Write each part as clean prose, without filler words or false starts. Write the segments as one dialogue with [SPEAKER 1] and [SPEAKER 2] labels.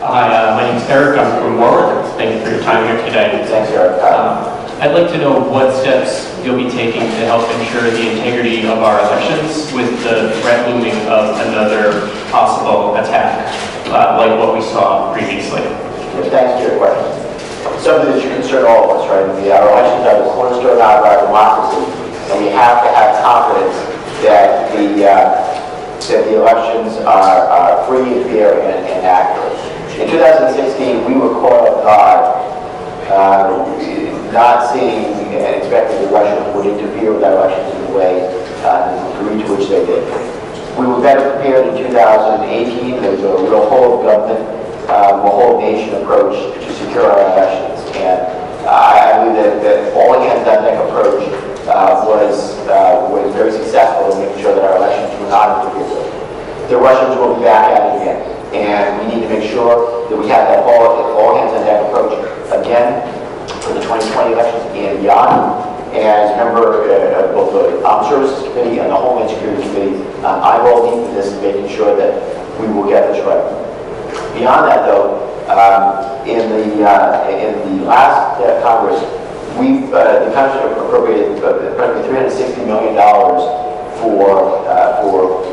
[SPEAKER 1] Hi, my name is Eric. I'm from Warwick. Thank you for your time here today.
[SPEAKER 2] Thanks, Eric.
[SPEAKER 1] I'd like to know what steps you'll be taking to help ensure the integrity of our elections with the threat looming of another possible attack, like what we saw previously.
[SPEAKER 2] Thanks for your question. Something that should concern all of us, right? Our elections are the cornerstone of our democracy, and we have to have confidence that the elections are free and fair and accurate. In 2016, we were caught off guard, not seeing and expecting the Russians would interfere with our elections in the way, the degree to which they did. We were better prepared in 2018. There was a real whole-of-government, whole-nation approach to secure our elections. And I believe that all hands-on-deck approach was very successful in making sure that our elections were not interfered with. The Russians will be back at it again. And we need to make sure that we have that all hands-on-deck approach again for the 2020 elections and beyond. And as a member of both the Armed Services Committee and the Homeland Security Committee, I'm all deep in this, making sure that we will get this right. Beyond that, though, in the last Congress, the Congress appropriated approximately $360 million for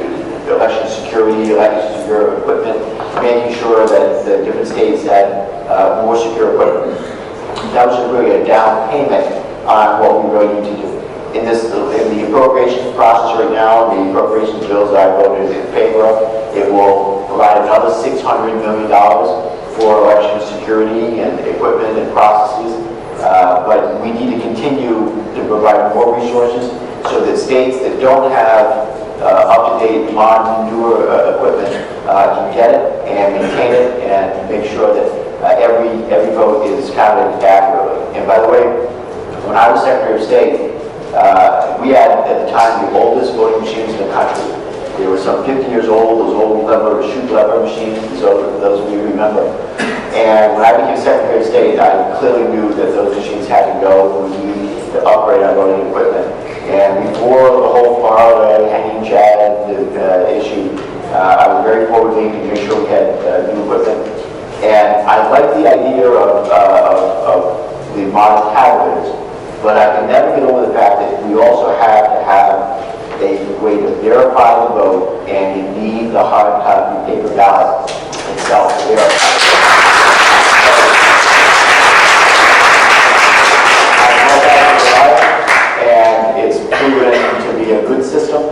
[SPEAKER 2] election security, election secure equipment, making sure that the different states had more secure equipment. That was really a down payment on what we really need to do. In the appropriations process right now, the appropriations bills that I voted in favor of, it will provide another $600 million for election security and equipment and processes. But we need to continue to provide more resources so that states that don't have up-to-date, modern, newer equipment can get it and maintain it and make sure that every vote is counted accurately. And by the way, when I was Secretary of State, we had at the time the oldest voting machines in the country. They were some 50 years old, those old shoot lever machines, so those of you remember. And when I became Secretary of State, I clearly knew that those machines had to go. We needed to upgrade our voting equipment. And before the whole Florida hanging Chad issue, I was very forward-thinking to make sure we had new equipment. And I like the idea of the modern tablets, but I can never get over the fact that we also have to have a way to verify the vote, and you need the hard copy paper ballot itself to verify. And it's proven to be a good system.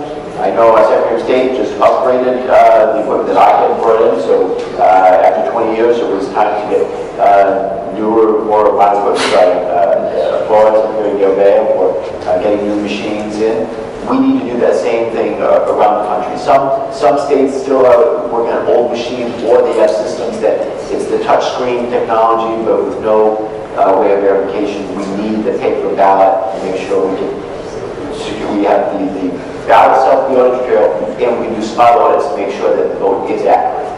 [SPEAKER 2] I know our Secretary of State just upgraded the equipment that I had brought in, so after 20 years it was time to get newer, more modern equipment. I applaud Secretary Langevin for getting new machines in. We need to do that same thing around the country. Some states still are working on old machines, or they have systems that it's the touch screen technology, but with no way of verification. We need the paper ballot to make sure we have the ballot itself, the audit trail, and we can do smart audits to make sure that the vote is accurate.